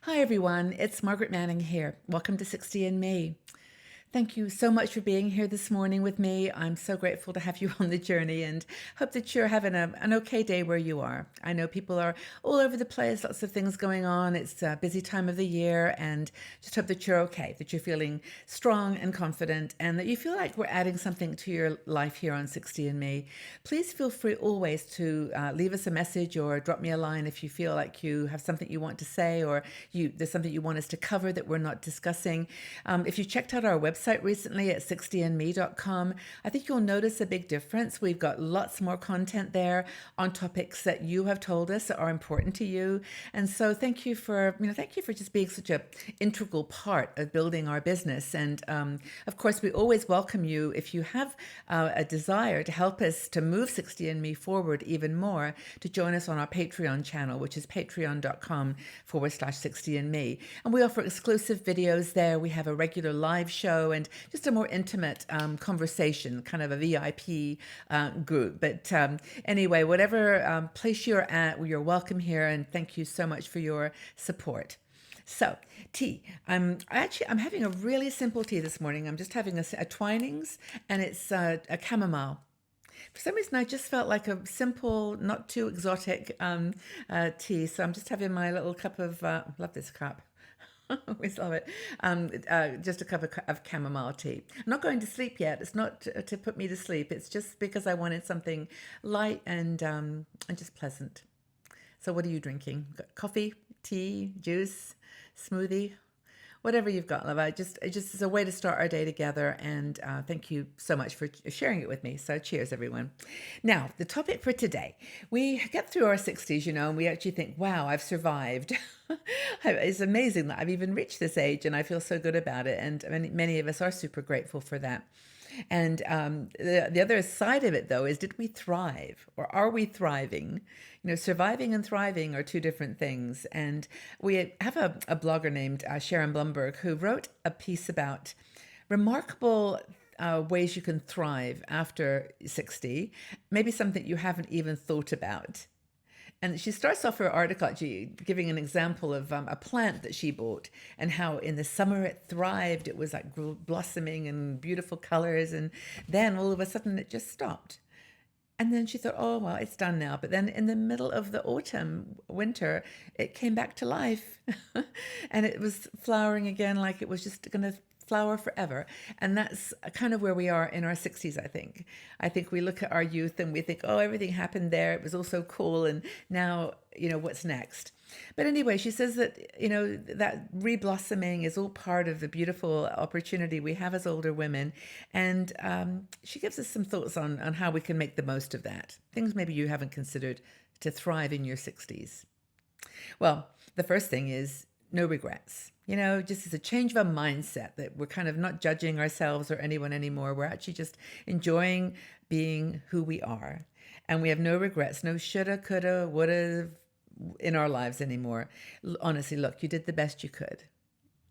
Hi, everyone. It's Margaret Manning here. Welcome to 60 and Me. Thank you so much for being here this morning with me. I'm so grateful to have you on the journey and hope that you're having an okay day where you are. I know people are all over the place, lots of things going on. It's a busy time of the year, and just hope that you're okay, that you're feeling strong and confident, and that you feel like we're adding something to your life here on 60 and Me. Please feel free always to leave us a message or drop me a line if you feel like you have something you want to say or there's something you want us to cover that we're not discussing. If you checked out our website recently at 60andme.com, I think you'll notice a big difference. We've got lots more content there on topics that you have told us are important to you. And so thank you for just being such an integral part of building our business. And of course, we always welcome you if you have a desire to help us to move 60andme forward even more, to join us on our Patreon channel, which is patreon.com/60andme. And we offer exclusive videos there. We have a regular live show and just a more intimate conversation, kind of a VIP group. But anyway, whatever place you're at, you're welcome here, and thank you so much for your support. So, tea. I'm having a really simple tea this morning. I'm just having a Twinings, and it's a chamomile. For some reason, I just felt like a simple, not too exotic tea. So I'm just having my little cup of, love this cup. Always love it. Just a cup of chamomile tea. I'm not going to sleep yet. It's not to put me to sleep. It's just because I wanted something light and just pleasant. So, what are you drinking? Got coffee, tea, juice, smoothie? Whatever you've got, love. It just is a way to start our day together. And thank you so much for sharing it with me. So cheers, everyone. Now, the topic for today, we get through our 60s, and we actually think, wow, I've survived. It's amazing that I've even reached this age, and I feel so good about it. And many of us are super grateful for that. And the other side of it, though, is did we thrive or are we thriving? Surviving and thriving are two different things. And we have a blogger named Sharon Blumberg who wrote a piece about remarkable ways you can thrive after 60, maybe something you haven't even thought about. And she starts off her article actually giving an example of a plant that she bought and how in the summer it thrived. It was like blossoming and beautiful colors. And then all of a sudden it just stopped. And then she thought, oh, well, it's done now. But then in the middle of the winter, it came back to life. And it was flowering again like it was just going to flower forever. And that's kind of where we are in our 60s, I think. I think we look at our youth and we think, oh, everything happened there. It was all so cool. And now, what's next? But anyway, she says that, that reblossoming is all part of the beautiful opportunity we have as older women. And she gives us some thoughts on how we can make the most of that. Things maybe you haven't considered to thrive in your 60s. Well, the first thing is no regrets. Just as a change of a mindset that we're kind of not judging ourselves or anyone anymore. We're actually just enjoying being who we are. And we have no regrets, no shoulda, coulda, woulda in our lives anymore. Honestly, look, you did the best you could.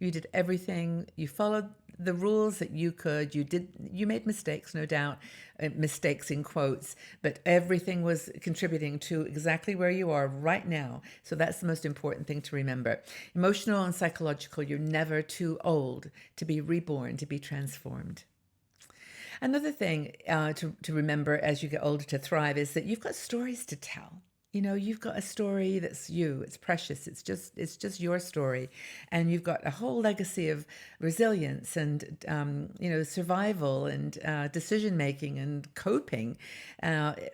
You did everything. You followed the rules that you could. You made mistakes, no doubt, mistakes in quotes, but everything was contributing to exactly where you are right now. So that's the most important thing to remember. Emotional and psychological, you're never too old to be reborn, to be transformed. Another thing to remember as you get older to thrive is that you've got stories to tell. You've got a story that's you. It's precious. It's just your story, and you've got a whole legacy of resilience and survival and decision making and coping.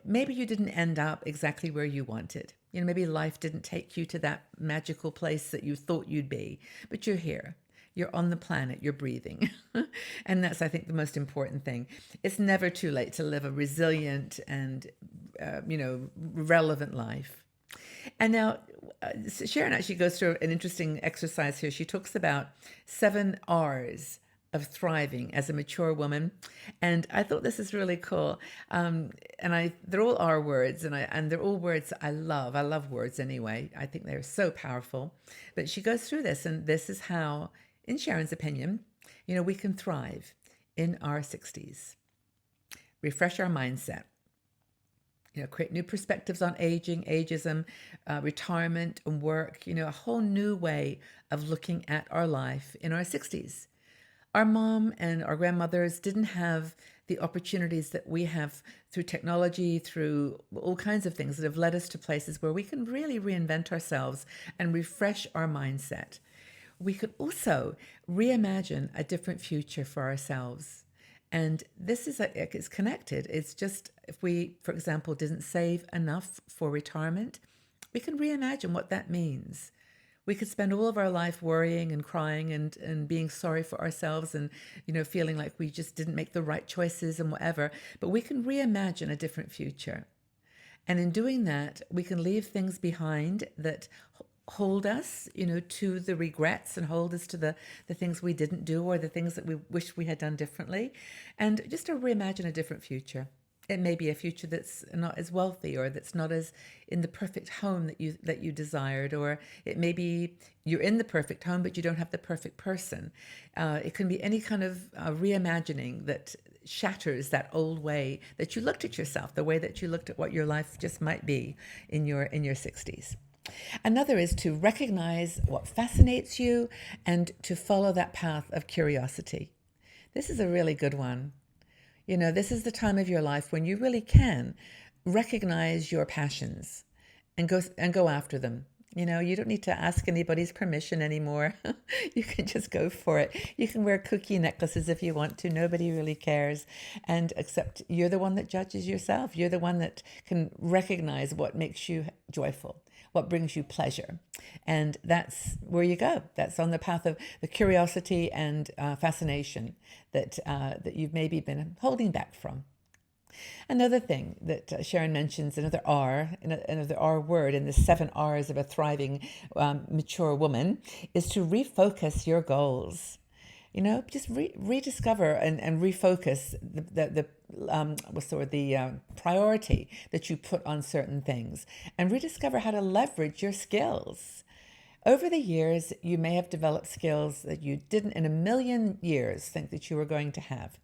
Maybe you didn't end up exactly where you wanted. Maybe life didn't take you to that magical place that you thought you'd be, but you're here. You're on the planet, you're breathing. And that's, I think, the most important thing. It's never too late to live a resilient and, relevant life. And now, Sharon actually goes through an interesting exercise here. She talks about 7 R's of thriving as a mature woman, and I thought this is really cool. They're all R words, and they're all words I love. I love words anyway. I think they're so powerful. But she goes through this, and this is how, in Sharon's opinion, we can thrive in our 60s. Refresh our mindset. Create new perspectives on aging, ageism, retirement and work, a whole new way of looking at our life in our 60s. Our mom and our grandmothers didn't have the opportunities that we have through technology, through all kinds of things that have led us to places where we can really reinvent ourselves and refresh our mindset. We could also reimagine a different future for ourselves. And this is it's connected. It's just if we, for example, didn't save enough for retirement, we can reimagine what that means. We could spend all of our life worrying and crying and being sorry for ourselves and, feeling like we just didn't make the right choices and whatever. But we can reimagine a different future. And in doing that, we can leave things behind that hold us, to the regrets and hold us to the things we didn't do or the things that we wish we had done differently. And just to reimagine a different future. It may be a future that's not as wealthy or that's not as in the perfect home that you desired, or it may be you're in the perfect home but you don't have the perfect person. It can be any kind of reimagining that shatters that old way that you looked at yourself, the way that you looked at what your life just might be in your 60s. Another is to recognize what fascinates you and to follow that path of curiosity. This is a really good one. This is the time of your life when you really can recognize your passions and go after them. You don't need to ask anybody's permission anymore. You can just go for it. You can wear cookie necklaces if you want to. Nobody really cares. And except you're the one that judges yourself. You're the one that can recognize what makes you joyful, what brings you pleasure. And that's where you go. That's on the path of the curiosity and fascination that you've maybe been holding back from. Another thing that Sharon mentions, another R word in the 7 R's of a thriving, mature woman, is to refocus your goals. Just rediscover and refocus the priority that you put on certain things, and rediscover how to leverage your skills. Over the years, you may have developed skills that you didn't in a million years think that you were going to have.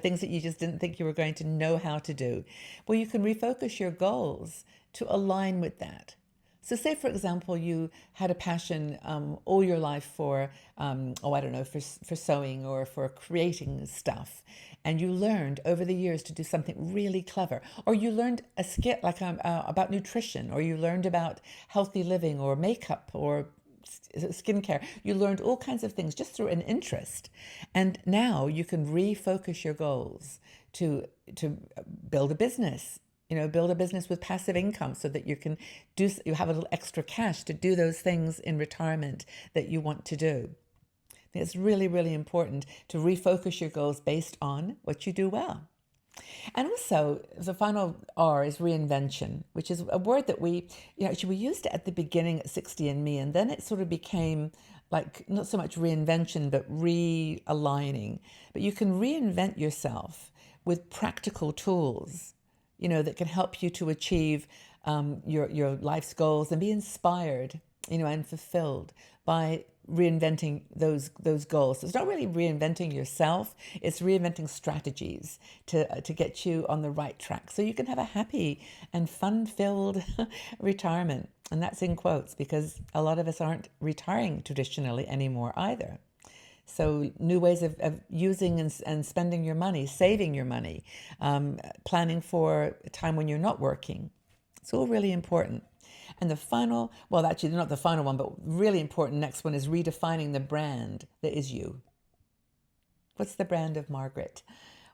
Things that you just didn't think you were going to know how to do. Well, you can refocus your goals to align with that. So say, for example, you had a passion all your life for, for sewing or for creating stuff. And you learned over the years to do something really clever. Or you learned a skill like about nutrition, or you learned about healthy living or makeup or skincare. You learned all kinds of things just through an interest. And now you can refocus your goals to build a business. Build a business with passive income so that you have a little extra cash to do those things in retirement that you want to do. I think it's really, really important to refocus your goals based on what you do well. And also, the final R is reinvention, which is a word that we used it at the beginning at 60andMe, and then it sort of became like not so much reinvention, but realigning. But you can reinvent yourself with practical tools, that can help you to achieve your life's goals and be inspired, and fulfilled by reinventing those goals. So it's not really reinventing yourself, it's reinventing strategies to get you on the right track so you can have a happy and fun-filled retirement. And that's in quotes because a lot of us aren't retiring traditionally anymore either. So new ways of using and spending your money, saving your money, planning for a time when you're not working. It's all really important. And the final, well, actually not the final one, but really important next one is redefining the brand that is you. What's the brand of Margaret?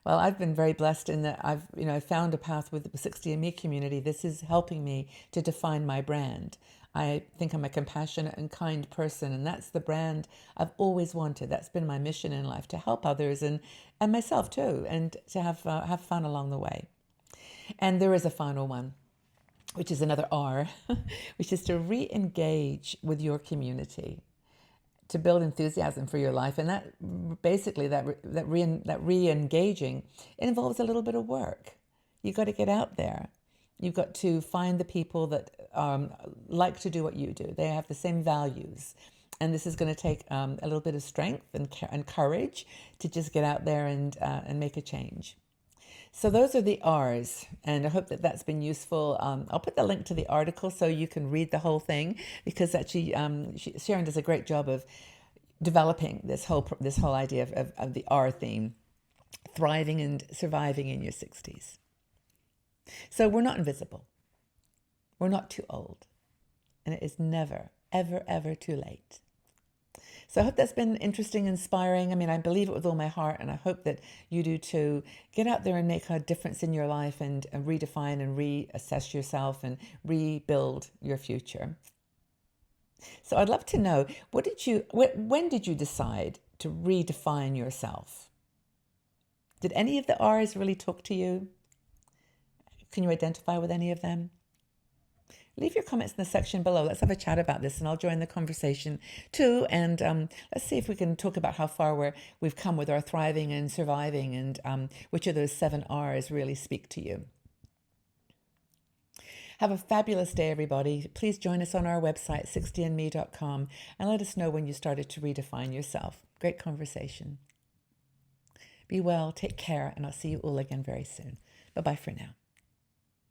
Well, I've been very blessed in that I've found a path with the 60andMe community. This is helping me to define my brand. I think I'm a compassionate and kind person, and that's the brand I've always wanted. That's been my mission in life, to help others and myself too, and to have fun along the way. And there is a final one, which is another R, which is to re-engage with your community, to build enthusiasm for your life. And that basically, that re-engaging involves a little bit of work. You've got to get out there. You've got to find the people that like to do what you do. They have the same values. And this is going to take a little bit of strength and courage to just get out there and make a change. So those are the R's, and I hope that that's been useful. I'll put the link to the article so you can read the whole thing, because actually Sharon does a great job of developing this whole idea of the R theme, thriving and surviving in your 60s. So we're not invisible. We're not too old. And it is never, ever, ever too late. So I hope that's been interesting, inspiring. I mean, I believe it with all my heart, and I hope that you do too. Get out there and make a difference in your life, and redefine and reassess yourself and rebuild your future. So I'd love to know, when did you decide to redefine yourself? Did any of the R's really talk to you? Can you identify with any of them? Leave your comments in the section below. Let's have a chat about this, and I'll join the conversation too. And let's see if we can talk about how far we've come with our thriving and surviving, and which of those 7 R's really speak to you. Have a fabulous day, everybody. Please join us on our website, 60andme.com, and let us know when you started to redefine yourself. Great conversation. Be well, take care, and I'll see you all again very soon. Bye-bye for now.